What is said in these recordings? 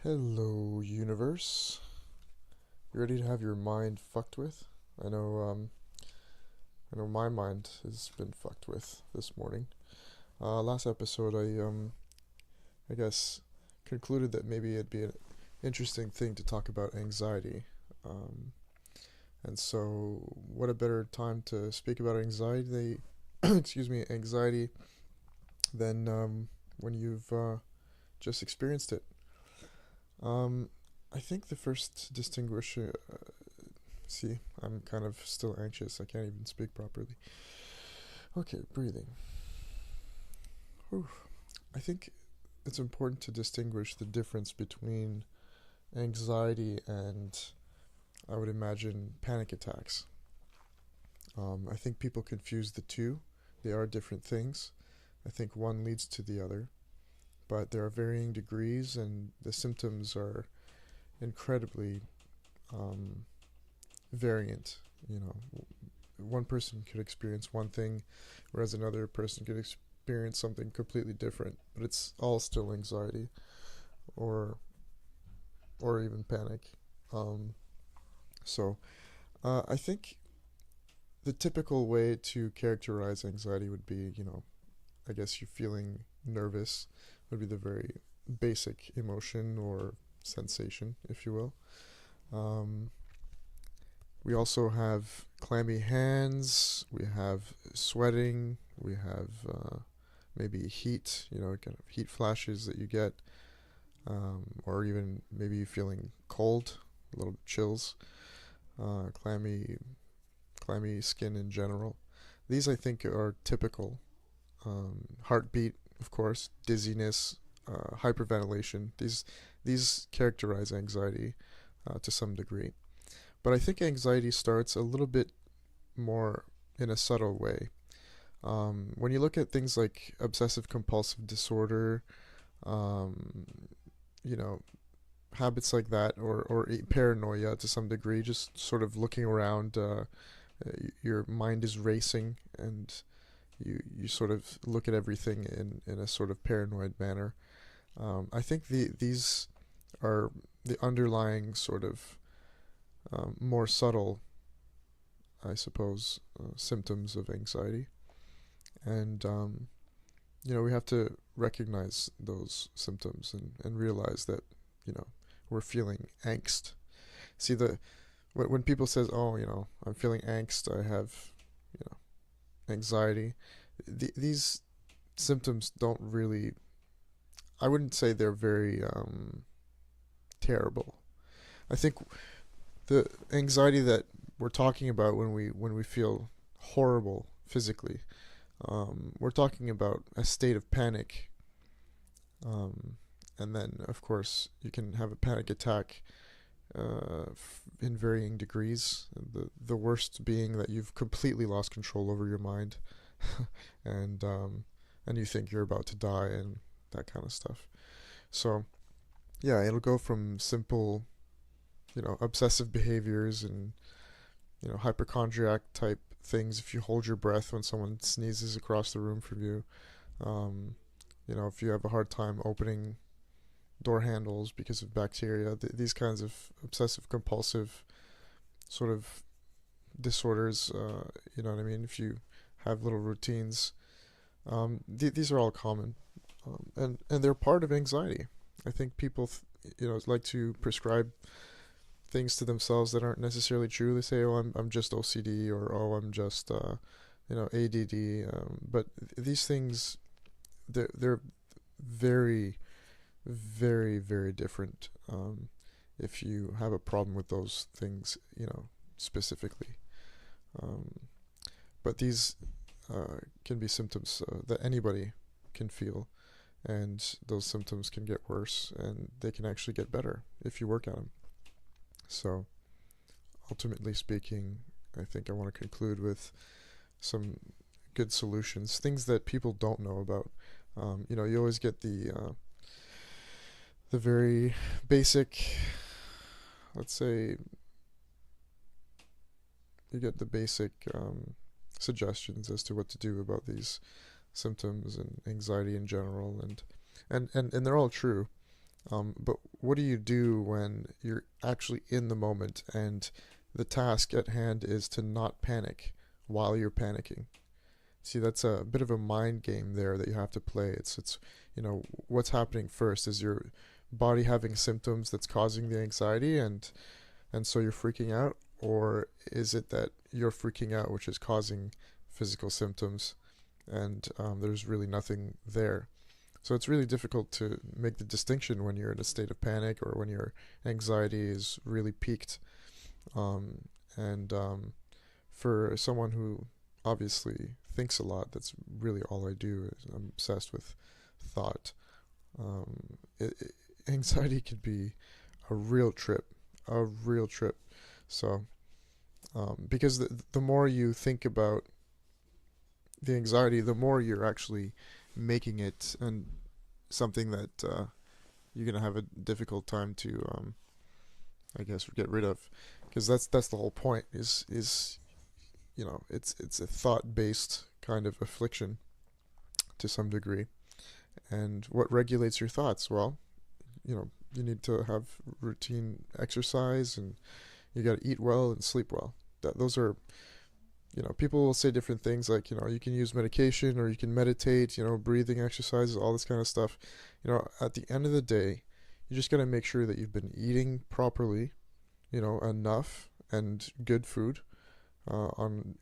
Hello, universe. You ready to have your mind fucked with? I know, I know my mind has been fucked with this morning. Last episode, I guess, concluded that maybe it'd be an interesting thing to talk about anxiety. Um, and so, what a better time to speak about anxiety, excuse me, anxiety, than when you've just experienced it. Um, I think the first distinguish See, I'm kind of still anxious. I can't even speak properly. Okay, breathing. Whew. I think it's important to distinguish the difference between anxiety and, I would imagine, panic attacks. I think people confuse the two. They are different things. I think one leads to the other, but there are varying degrees, and the symptoms are incredibly um, variant. You know, one person could experience one thing, whereas another person could experience something completely different. But it's all still anxiety, or or even panic. Um, so I think the typical way to characterize anxiety would be, I guess you feeling nervous would be the very basic emotion or sensation, if you will. Um, we also have clammy hands, we have sweating, we have maybe heat, kind of heat flashes that you get, or even maybe you feeling cold, a little bit chills, clammy skin in general. These I think are typical. Heartbeat, of course, dizziness, hyperventilation. These characterize anxiety to some degree. But I think anxiety starts a little bit more in a subtle way. When you look at things like obsessive compulsive disorder, um, you know, habits like that, or paranoia to some degree, just sort of looking around, your mind is racing, and you sort of look at everything in a sort of paranoid manner. I think these are the underlying sort of more subtle, I suppose, symptoms of anxiety. And, we have to recognize those symptoms and realize that, we're feeling angst. See, when people says, oh, I'm feeling angst, I have, you anxiety, these symptoms don't really, I wouldn't say they're very terrible. I think the anxiety that we're talking about when we feel horrible physically, we're talking about a state of panic, um, and then of course you can have a panic attack in varying degrees. The worst being that you've completely lost control over your mind, and and you think you're about to die and that kind of stuff. So yeah, it'll go from simple, obsessive behaviors and hypochondriac type things. If you hold your breath when someone sneezes across the room from you, um, if you have a hard time opening door handles because of bacteria, these kinds of obsessive compulsive sort of disorders, you know what I mean? If you have little routines, these are all common, and they're part of anxiety. I think people, like to prescribe things to themselves that aren't necessarily true. They say, "Oh, I'm just OCD," or "Oh, I'm just ADD." But these things, they're very, very, very different. If you have a problem with those things, specifically, um, but these can be symptoms that anybody can feel, and those symptoms can get worse, and they can actually get better if you work on them. So, ultimately speaking, I think I want to conclude with some good solutions, things that people don't know about. You always get the very basic, let's say, you get the basic suggestions as to what to do about these symptoms and anxiety in general, and they're all true. But what do you do when you're actually in the moment and the task at hand is to not panic while you're panicking? See, that's a bit of a mind game there that you have to play. It's what's happening first is your body having symptoms that's causing the anxiety, and so you're freaking out, or is it that you're freaking out which is causing physical symptoms, and there's really nothing there. So it's really difficult to make the distinction when you're in a state of panic or when your anxiety is really peaked. And For someone who obviously thinks a lot, that's really all I do. Is I'm obsessed with thought. Anxiety could be a real trip, a real trip. So because the more you think about the anxiety, the more you're actually making it and something that you're gonna have a difficult time to, I guess, get rid of, because that's the whole point. Is it's a thought based kind of affliction to some degree, and what regulates your thoughts? Well, you need to have routine exercise, and you got to eat well and sleep well. Those are, people will say different things like, you can use medication or you can meditate, breathing exercises, all this kind of stuff. At the end of the day, you just got to make sure that you've been eating properly, enough and good food, and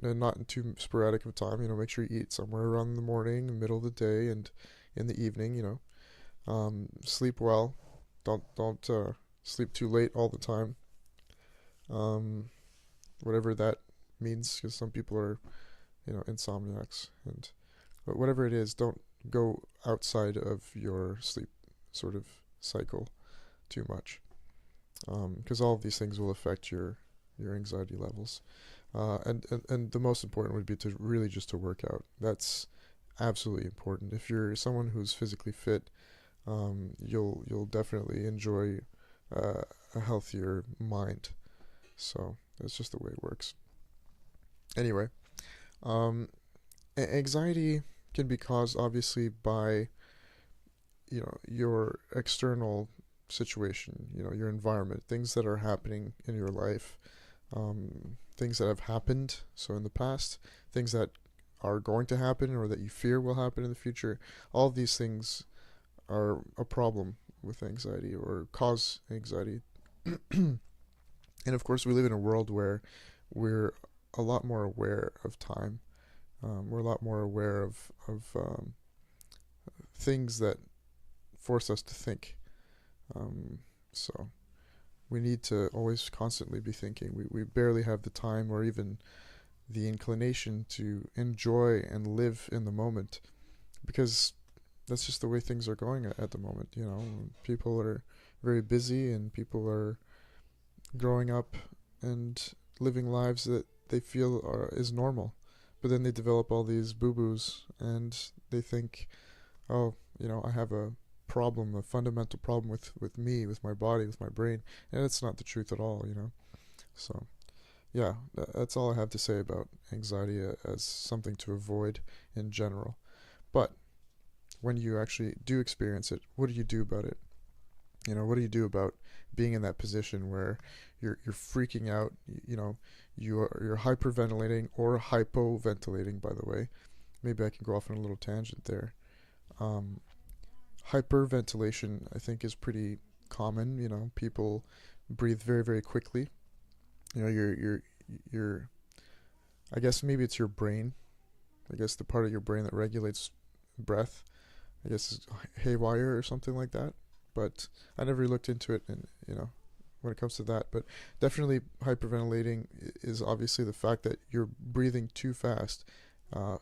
not in too sporadic of a time. Make sure you eat somewhere around the morning, middle of the day, and in the evening. Sleep well. Don't sleep too late all the time. Um, Whatever that means, because some people are, insomniacs, and but whatever it is, don't go outside of your sleep sort of cycle too much, because all of these things will affect your anxiety levels. And the most important would be to really just to work out. That's absolutely important. If you're someone who's physically fit, you'll definitely enjoy a healthier mind. So that's just the way it works. Anyway, um, anxiety can be caused obviously by your external situation, your environment, things that are happening in your life, things that have happened, so in the past, things that are going to happen or that you fear will happen in the future. All of these things are a problem with anxiety or cause anxiety. And of course, we live in a world where we're a lot more aware of time. We're a lot more aware of things that force us to think. So we need to always constantly be thinking. We barely have the time or even the inclination to enjoy and live in the moment, because that's just the way things are going at the moment. People are very busy, and people are growing up and living lives that they feel is normal, but then they develop all these boo boos, and they think, oh, I have a problem, a fundamental problem with me, with my body, with my brain, and it's not the truth at all. So yeah, that's all I have to say about anxiety as something to avoid in general. But when you actually do experience it, what do you do about it? What do you do about being in that position where you're freaking out? You're hyperventilating or hypoventilating. By the way, maybe I can go off on a little tangent there. Um, Hyperventilation, I think, is pretty common. People breathe very, very quickly. Your I guess maybe it's your brain. I guess the part of your brain that regulates breath, I guess, is haywire or something like that. But I never looked into it, and when it comes to that. But definitely, hyperventilating is obviously the fact that you're breathing too fast,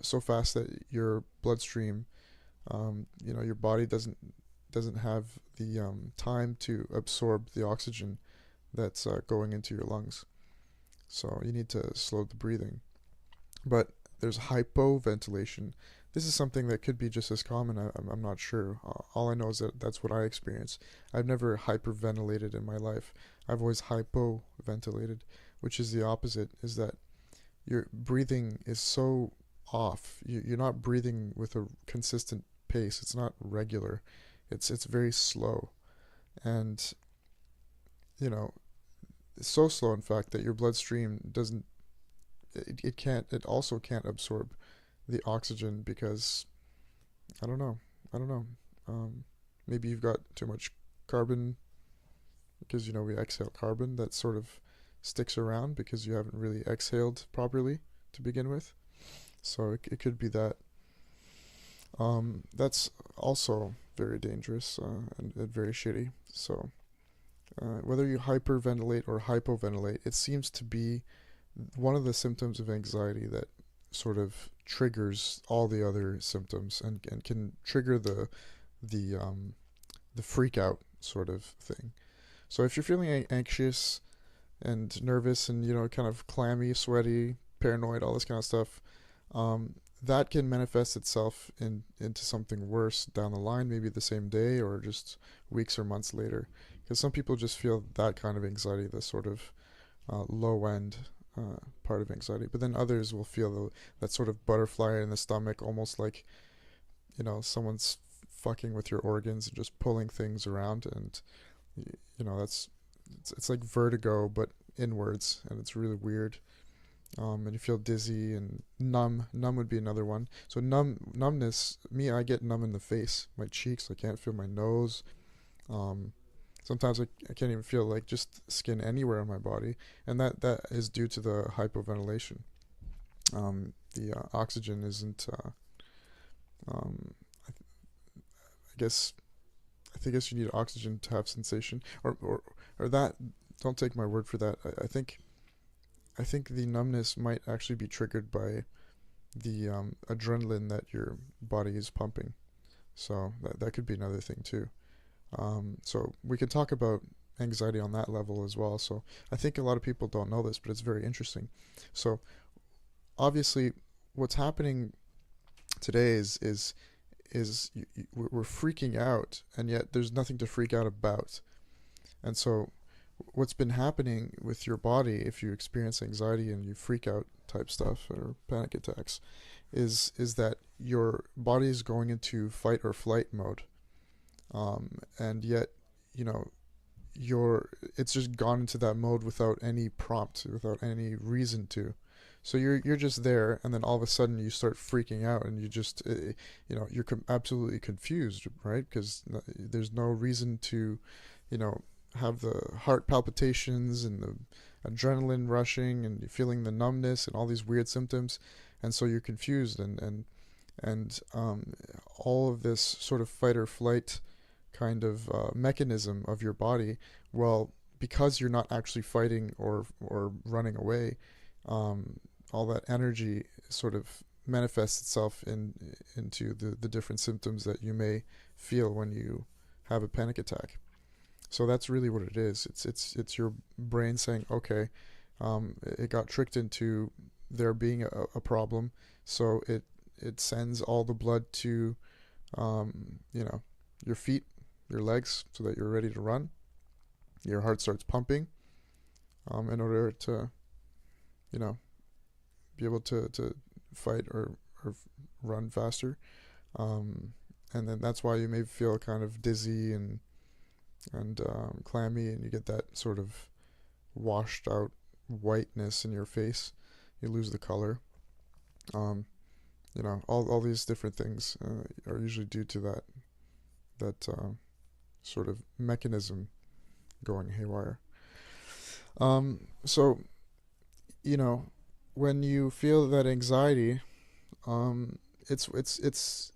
so fast that your bloodstream, your body doesn't have the time to absorb the oxygen that's going into your lungs. So you need to slow the breathing. But there's hypoventilation. This is something that could be just as common. I'm not sure. All I know is that that's what I experience. I've never hyperventilated in my life. I've always hypoventilated, which is the opposite, is that your breathing is so off. You're not breathing with a consistent pace. It's not regular. It's very slow. and you know, it's so slow, in fact, that your bloodstream doesn't, it also can't absorb the oxygen because, I don't know, I don't know. Um, Maybe you've got too much carbon because, we exhale carbon that sort of sticks around because you haven't really exhaled properly to begin with. So it could be that. That's also very dangerous and very shitty. So whether you hyperventilate or hypoventilate, it seems to be one of the symptoms of anxiety that sort of triggers all the other symptoms and can trigger the freak out sort of thing. So if you're feeling anxious and nervous and kind of clammy, sweaty, paranoid, all this kind of stuff, that can manifest itself into something worse down the line, maybe the same day or just weeks or months later. Because some people just feel that kind of anxiety, the sort of low end part of anxiety, but then others will feel that sort of butterfly in the stomach, almost like someone's fucking with your organs and just pulling things around, and it's like vertigo but inwards, and it's really weird. And you feel dizzy and numb. Numb would be another one. So numbness. Me, I get numb in the face, my cheeks. I can't feel my nose. Sometimes I can't even feel like just skin anywhere on my body, and that is due to the hypoventilation. The oxygen isn't. I guess you need oxygen to have sensation, or that. Don't take my word for that. I think the numbness might actually be triggered by the adrenaline that your body is pumping. So that could be another thing too. So we can talk about anxiety on that level as well. So I think a lot of people don't know this, but it's very interesting. So obviously, what's happening today is we're freaking out, and yet there's nothing to freak out about. And so what's been happening with your body, if you experience anxiety and you freak out type stuff or panic attacks, is that your body is going into fight or flight mode, and yet it's just gone into that mode without any prompt, without any reason to. So you're just there, and then all of a sudden you start freaking out, and you just you're absolutely confused, right? Because there's no reason to have the heart palpitations and the adrenaline rushing, and you're feeling the numbness and all these weird symptoms, and so you're confused, and all of this sort of fight or flight kind of mechanism of your body. Well, because you're not actually fighting or running away, all that energy sort of manifests itself into the different symptoms that you may feel when you have a panic attack. So that's really what it is. It's your brain saying, okay, it got tricked into there being a problem, so it sends all the blood to your feet, your legs, so that you're ready to run. Your heart starts pumping in order to be able to fight or run faster, and then that's why you may feel kind of dizzy and clammy, and you get that sort of washed out whiteness in your face. You lose the color. All these different things are usually due to that sort of mechanism going haywire. So when you feel that anxiety, it's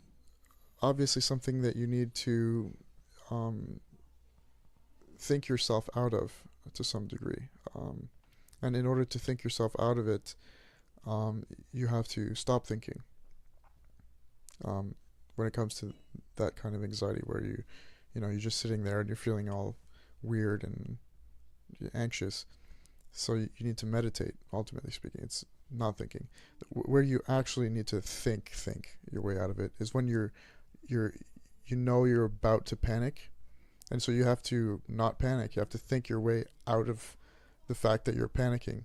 obviously something that you need to think yourself out of to some degree. And in order to think yourself out of it, you have to stop thinking. When it comes to that kind of anxiety, where you're just sitting there and you're feeling all weird and anxious, so you need to meditate. Ultimately speaking, it's not thinking. Where you actually need to think your way out of it is when you're about to panic. And so you have to not panic. You have to think your way out of the fact that you're panicking.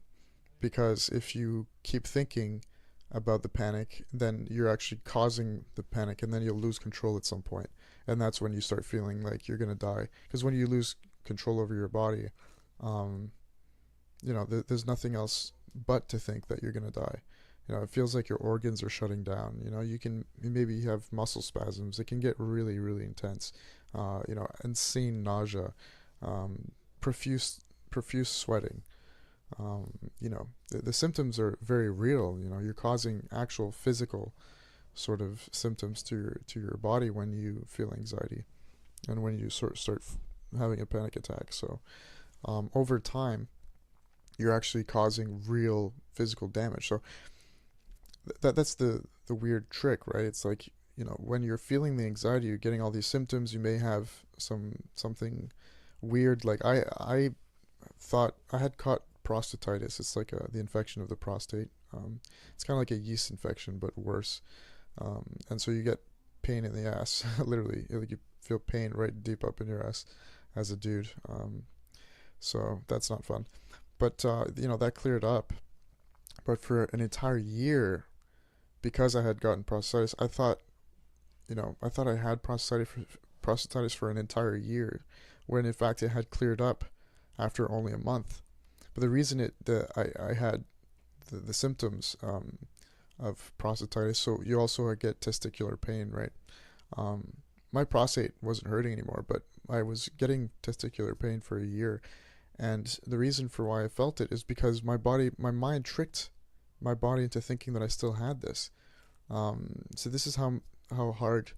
Because if you keep thinking about the panic, then you're actually causing the panic, and then you'll lose control at some point. and that's when you start feeling like you're gonna die. Because when you lose control over your body, um, there's nothing else but to think that you're gonna die. It feels like your organs are shutting down. You maybe have muscle spasms. It can get really, really intense. Insane nausea, um, profuse, profuse sweating. The symptoms are very real. You're causing actual physical sort of symptoms to your body when you feel anxiety and when you sort of start having a panic attack. So over time, you're actually causing real physical damage. So that's the weird trick, right? It's like, when you're feeling the anxiety, you're getting all these symptoms. You may have something weird. Like I thought I had caught prostatitis. It's like the infection of the prostate. It's kind of like a yeast infection, but worse. And so you get pain in the ass, literally. Like, you feel pain right deep up in your ass as a dude. So that's not fun. But that cleared up. But for an entire year, because I had gotten prostatitis, I thought I had prostatitis for an entire year, when in fact it had cleared up after only a month. But the reason I had the symptoms of prostatitis, so you also get testicular pain, right? My prostate wasn't hurting anymore, but I was getting testicular pain for a year. And the reason for why I felt it is because my mind tricked my body into thinking that I still had this. So this is how hard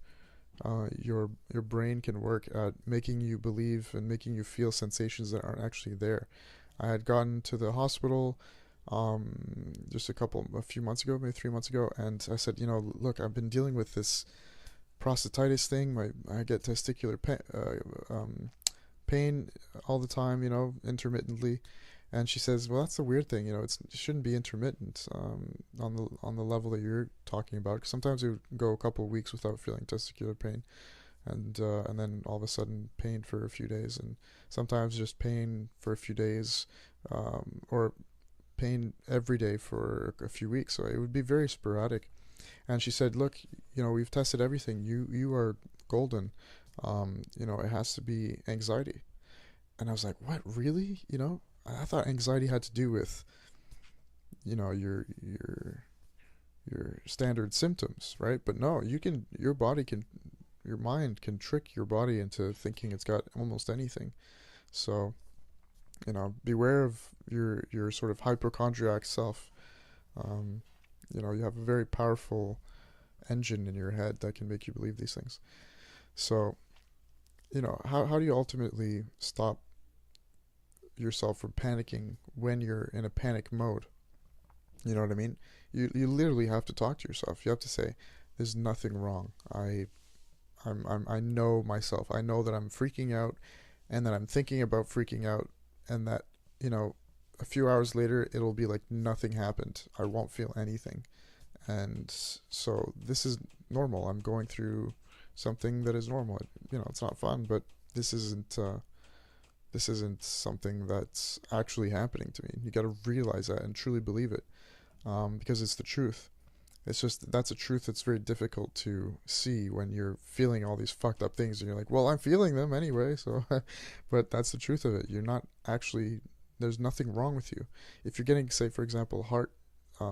your brain can work at making you believe and making you feel sensations that aren't actually there. I had gotten to the hospital just a few months ago, maybe 3 months ago, and I said, look, I've been dealing with this prostatitis thing. I get testicular pain all the time, intermittently. And she says, well, that's the weird thing, it shouldn't be intermittent on the level that you're talking about. Because sometimes it would go a couple of weeks without feeling testicular pain, and then all of a sudden pain for a few days, and sometimes just pain for a few days, or pain every day for a few weeks. So it would be very sporadic. And she said, look, we've tested everything. You are golden. It has to be anxiety. And I was like, what, really? I thought anxiety had to do with, your standard symptoms, right? But no, your mind can trick your body into thinking it's got almost anything. So, beware of your sort of hypochondriac self. You have a very powerful engine in your head that can make you believe these things. So, how do you ultimately stop yourself from panicking when you're in a panic mode? You know what I mean? You literally have to talk to yourself. You have to say, there's nothing wrong. I know myself. I know that I'm freaking out, and that I'm thinking about freaking out, and that, a few hours later it'll be like nothing happened. I won't feel anything. And so this is normal. I'm going through something that is normal. It's not fun, but this isn't something that's actually happening to me. You got to realize that and truly believe it, because it's the truth. It's just that's a truth that's very difficult to see when you're feeling all these fucked up things, and you're like, well, I'm feeling them anyway, so but that's the truth of it. You're not actually, there's nothing wrong with you. If you're getting, say, for example, heart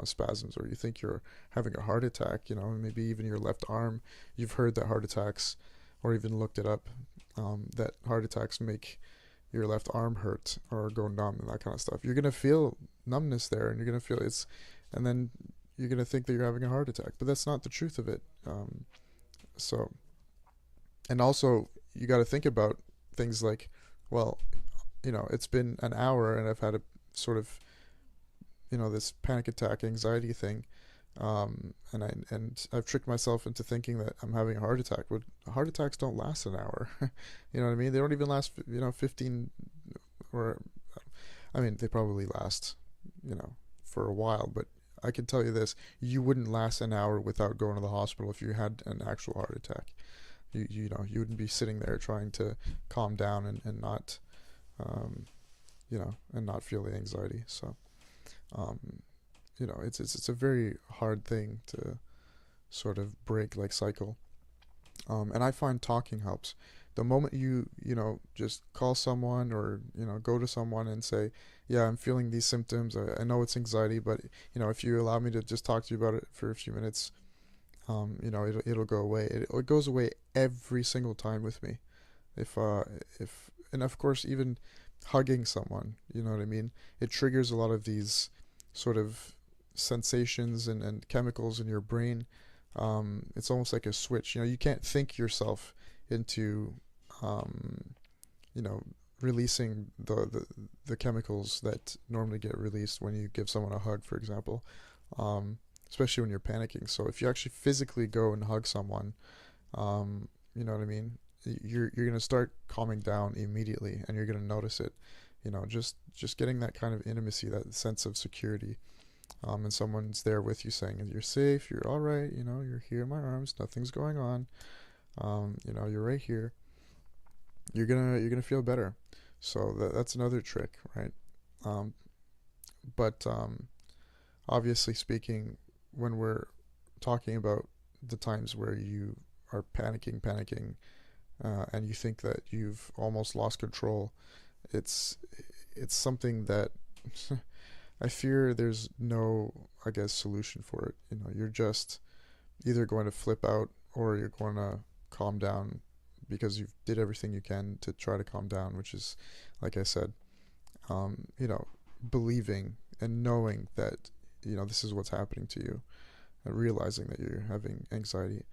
spasms, or you think you're having a heart attack, maybe even your left arm, you've heard that heart attacks, or even looked it up, that heart attacks make your left arm hurt or go numb and that kind of stuff. You're going to feel numbness there, and you're going to feel and then you're going to think that you're having a heart attack, but that's not the truth of it. And also you got to think about things like, well, it's been an hour and I've had a sort of, this panic attack anxiety thing. And I've tricked myself into thinking that I'm having a heart attack. But heart attacks don't last an hour. You know what I mean? They don't even last, 15, or, they probably last, for a while. But I can tell you this: you wouldn't last an hour without going to the hospital if you had an actual heart attack. You wouldn't be sitting there trying to calm down and not, and not feel the anxiety. So, it's a very hard thing to sort of break, like, cycle. And I find talking helps. The moment you just call someone or, go to someone and say, yeah, I'm feeling these symptoms. I know it's anxiety, but, if you allow me to just talk to you about it for a few minutes, it'll go away. It goes away every single time with me. And of course, even hugging someone, you know what I mean? It triggers a lot of these sort of sensations and chemicals in your brain. It's almost like a switch. You can't think yourself into, um, you know, releasing the chemicals that normally get released when you give someone a hug, for example, especially when you're panicking. So if you actually physically go and hug someone, you know what I mean? You're gonna start calming down immediately, and you're gonna notice it. Just getting that kind of intimacy, that sense of security, and someone's there with you saying you're safe, you're all right, you're here in my arms, nothing's going on, you're right here. You're gonna feel better. So that's another trick, right? Um, but obviously speaking, when we're talking about the times where you are panicking, and you think that you've almost lost control, it's something that I fear there's no, I guess, solution for it. You're just either going to flip out or you're going to calm down because you did everything you can to try to calm down, which is, like I said, um, you know, believing and knowing that, this is what's happening to you, and realizing that you're having anxiety,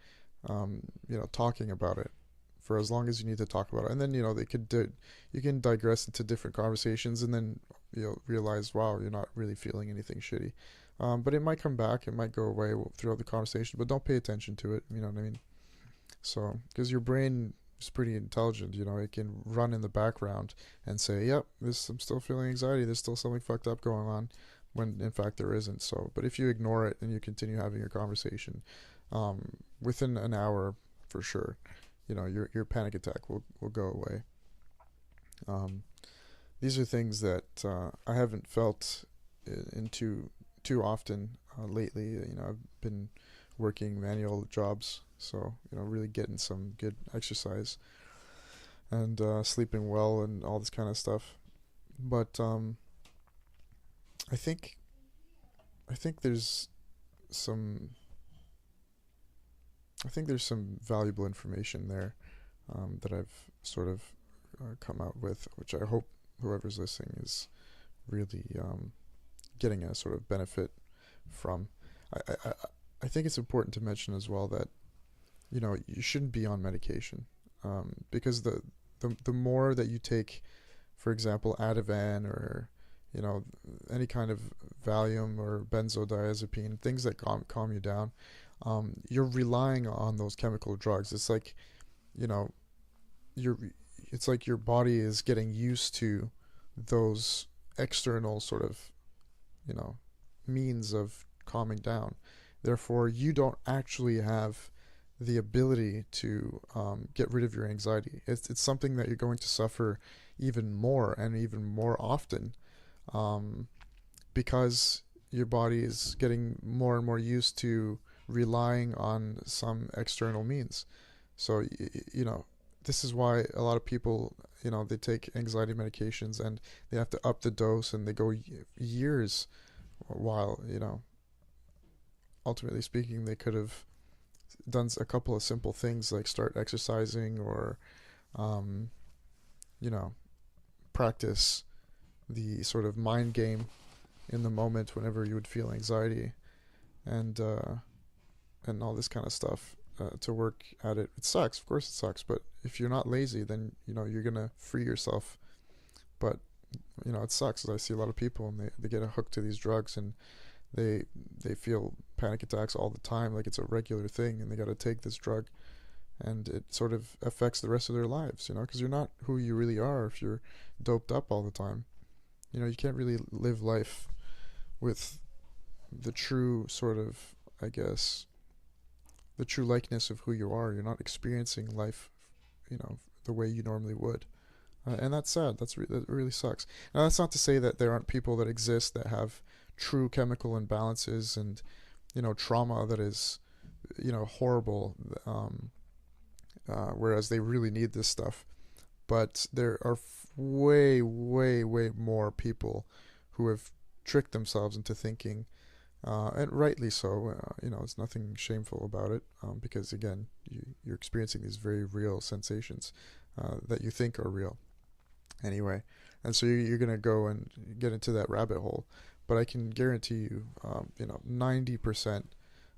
talking about it for as long as you need to talk about it. And then, you can digress into different conversations, and then you'll realize, wow, you're not really feeling anything shitty. But it might come back, it might go away throughout the conversation, but don't pay attention to it, you know what I mean? So, because your brain is pretty intelligent, it can run in the background and say, yep, I'm still feeling anxiety, there's still something fucked up going on, when in fact there isn't. So, but if you ignore it and you continue having your conversation, within an hour, for sure, your panic attack will go away. Um, these are things that I haven't felt in too often lately. I've been working manual jobs, so really getting some good exercise and sleeping well and all this kind of stuff. But I think I think there's some I think there's some valuable information there, that I've sort of come out with, which I hope whoever's listening is really getting a sort of benefit from. I, I, I I think it's important to mention as well that you shouldn't be on medication, because the more that you take, for example, Ativan or you know any kind of Valium or benzodiazepine, things that calm you down, you're relying on those chemical drugs. It's like you know you're it's like your body is getting used to those external sort of you know means of calming down. Therefore, you don't actually have the ability to get rid of your anxiety. It's something that you're going to suffer even more and even more often, um, because your body is getting more and more used to relying on some external means. So, this is why a lot of people, they take anxiety medications and they have to up the dose and they go years while, ultimately speaking, they could have done a couple of simple things like start exercising or, um, you know, practice the sort of mind game in the moment whenever you would feel anxiety and all this kind of stuff, to work at it. It sucks, of course it sucks, but if you're not lazy, then you're gonna free yourself. But it sucks. I see a lot of people and they get hooked to these drugs and they they feel panic attacks all the time, like it's a regular thing, and they got to take this drug, and it sort of affects the rest of their lives, because you're not who you really are if you're doped up all the time. You can't really live life with the true sort of, I guess, the true likeness of who you are. You're not experiencing life, the way you normally would. And that's sad. That really sucks. Now, that's not to say that there aren't people that exist that have true chemical imbalances and, trauma that is, horrible. whereas they really need this stuff. But there are way, way, way more people who have tricked themselves into thinking, and rightly so. It's nothing shameful about it, because again, you're experiencing these very real sensations that you think are real. Anyway, and so you're gonna go and get into that rabbit hole. But I can guarantee you, 90%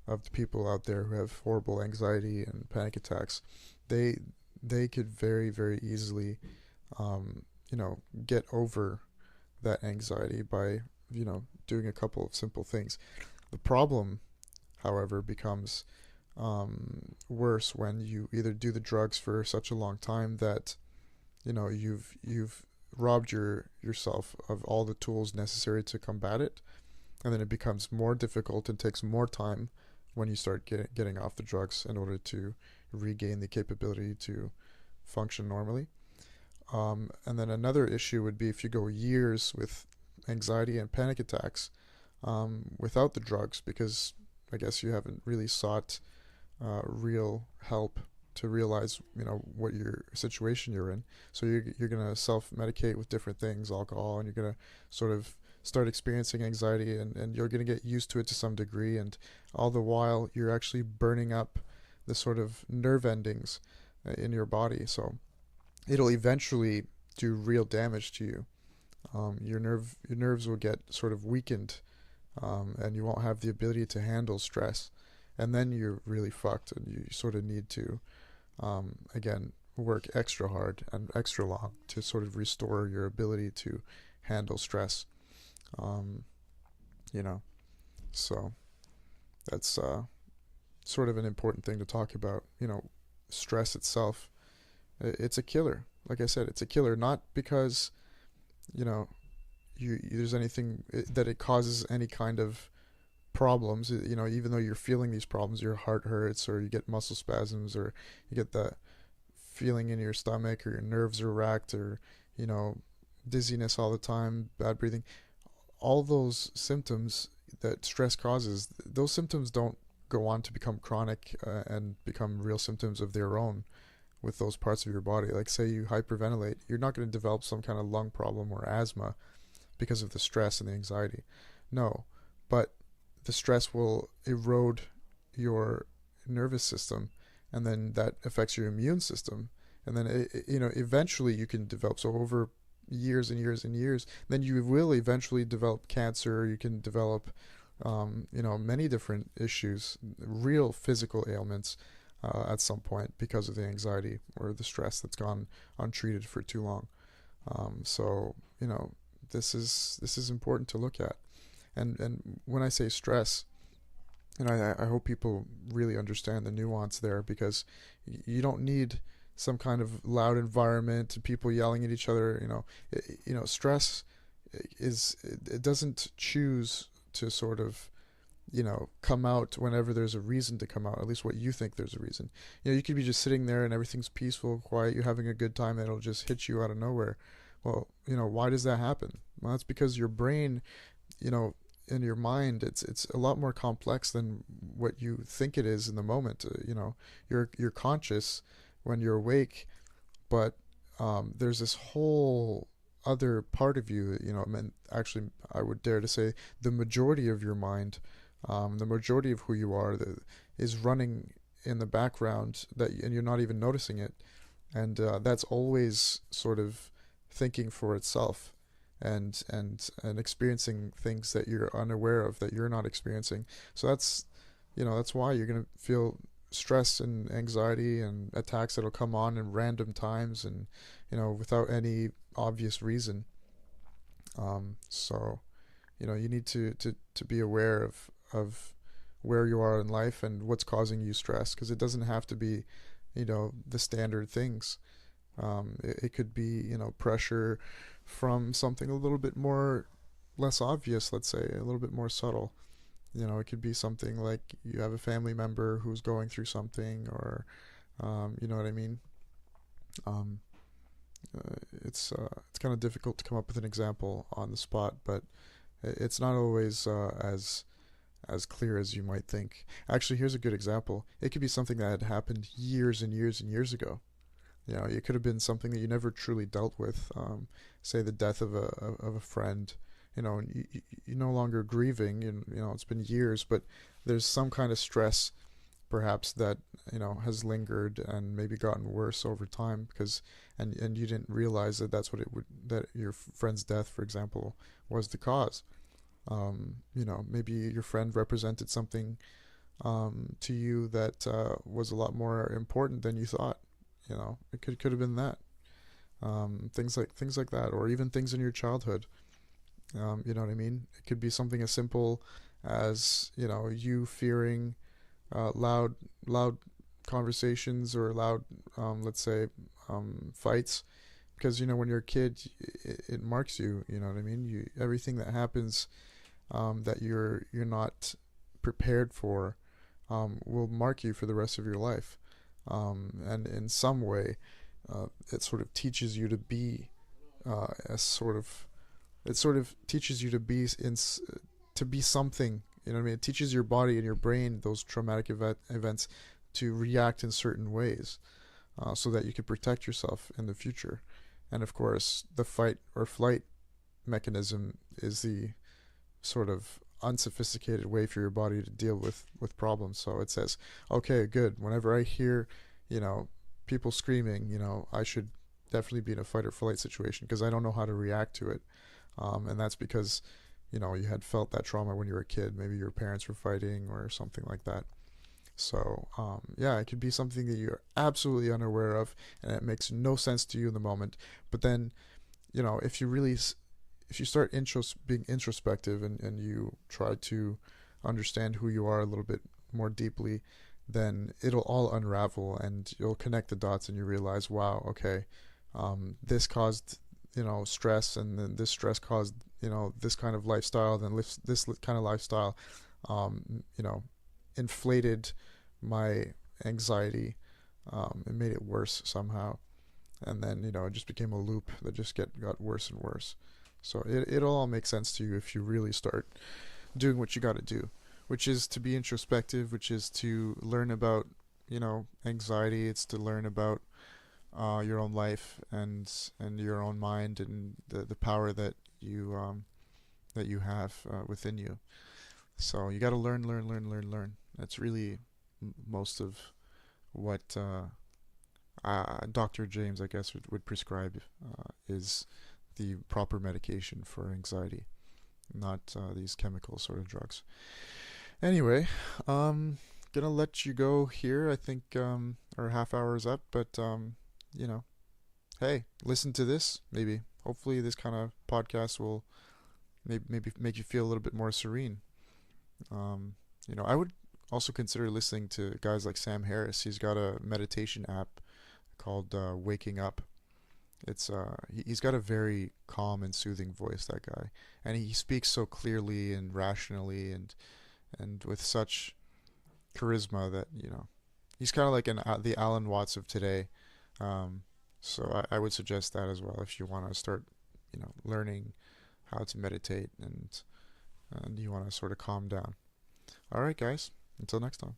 of the people out there who have horrible anxiety and panic attacks, they they could very, very easily, um, get over that anxiety by, doing a couple of simple things. The problem, however, becomes worse when you either do the drugs for such a long time that you've robbed yourself of all the tools necessary to combat it, and then it becomes more difficult and takes more time when you start getting off the drugs in order to regain the capability to function normally. And then another issue would be if you go years with anxiety and panic attacks without the drugs, because I guess you haven't really sought real help to realize what your situation you're in. So you're gonna self medicate with different things, alcohol, and you're gonna sort of start experiencing anxiety, and you're gonna get used to it to some degree, and all the while you're actually burning up the sort of nerve endings in your body. So it'll eventually do real damage to you. Your nerves will get sort of weakened, and you won't have the ability to handle stress, and then you're really fucked, and you sort of need to again work extra hard and extra long to sort of restore your ability to handle stress. um, you know so that's sort of an important thing to talk about. Stress itself, it's a killer. Like I said, it's a killer, not because you know there's anything that it causes any kind of problems. Even though you're feeling these problems, your heart hurts, or you get muscle spasms, or you get that feeling in your stomach, or your nerves are racked, or you know dizziness all the time, bad breathing, all those symptoms that stress causes, those symptoms don't go on to become chronic and become real symptoms of their own with those parts of your body. Like, say you hyperventilate, you're not going to develop some kind of lung problem or asthma because of the stress and the anxiety. No, but the stress will erode your nervous system, and then that affects your immune system, and then eventually you can develop, so over years and years and years, then you will eventually develop cancer. You can develop many different issues, real physical ailments at some point because of the anxiety or the stress that's gone untreated for too long. So this is important to look at. And when I say stress, and I hope people really understand the nuance there, because you don't need some kind of loud environment and people yelling at each other. Stress it doesn't choose to sort of come out whenever there's a reason to come out, at least what you think there's a reason. You could be just sitting there and everything's peaceful, quiet, you're having a good time, and it'll just hit you out of nowhere. Well, why does that happen? Well, that's because your brain, in your mind, it's a lot more complex than what you think it is in the moment. You're conscious when you're awake, but there's this whole other part of you, actually I would dare to say the majority of your mind, the majority of who you are, is running in the background, and you're not even noticing it, and that's always sort of thinking for itself, and experiencing things that you're unaware of, that you're not experiencing. So that's why you're going to feel stress and anxiety and attacks that'll come on in random times, and without any obvious reason. So you need to be aware of where you are in life and what's causing you stress, because it doesn't have to be the standard things. It could be pressure from something a little bit more less obvious, let's say, a little bit more subtle. It could be something like you have a family member who's going through something, or you know what I mean. um, it's kind of difficult to come up with an example on the spot, but it's not always as as clear as you might think. Actually, here's a good example. It could be something that had happened years and years and years ago. You know, it could have been something that you never truly dealt with. Say the death of a friend. You know, and you're no longer grieving. You know, it's been years, but there's some kind of stress, perhaps, that has lingered and maybe gotten worse over time because and you didn't realize that that's what it would that your friend's death, for example, was the cause. Maybe your friend represented something to you that was a lot more important than you thought. You know, it could have been that. Things like that, or even things in your childhood. You know what I mean? It could be something as simple as you fearing loud conversations or loud, let's say, fights, because when you're a kid, it marks you. You know what I mean? Everything that happens that you're not prepared for will mark you for the rest of your life, and in some way, it sort of teaches you to be it sort of teaches you to be to be something. You know what I mean? It teaches your body and your brain, those traumatic events, to react in certain ways, so that you can protect yourself in the future. And of course, the fight or flight mechanism is the sort of unsophisticated way for your body to deal with problems. So it says, okay, good. Whenever I hear, people screaming, I should definitely be in a fight or flight situation because I don't know how to react to it. And that's because, you had felt that trauma when you were a kid. Maybe your parents were fighting or something like that. So, it could be something that you're absolutely unaware of and it makes no sense to you in the moment. But then, if you start being introspective and you try to understand who you are a little bit more deeply, then it'll all unravel and you'll connect the dots and you realize, wow, okay, this caused stress, and then this stress caused this kind of lifestyle, then this kind of lifestyle inflated my anxiety, and made it worse somehow, and then it just became a loop that just got worse and worse. So it'll all make sense to you if you really start doing what you got to do, which is to be introspective, which is to learn about anxiety. It's to learn about your own life and your own mind and the power that you have within you. So you got to learn. That's really most of what Dr. James, I guess, would prescribe is the proper medication for anxiety, not these chemical sort of drugs. Anyway, gonna let you go here. I think our half hour is up, but hey, listen to this. Maybe, hopefully, this kind of podcast will maybe make you feel a little bit more serene. I would also consider listening to guys like Sam Harris. He's got a meditation app called Waking Up. It's he's got a very calm and soothing voice, that guy, and he speaks so clearly and rationally and with such charisma that he's kind of like the Alan Watts of today. So I would suggest that as well if you want to start learning how to meditate and you want to sort of calm down. All right, guys, until next time.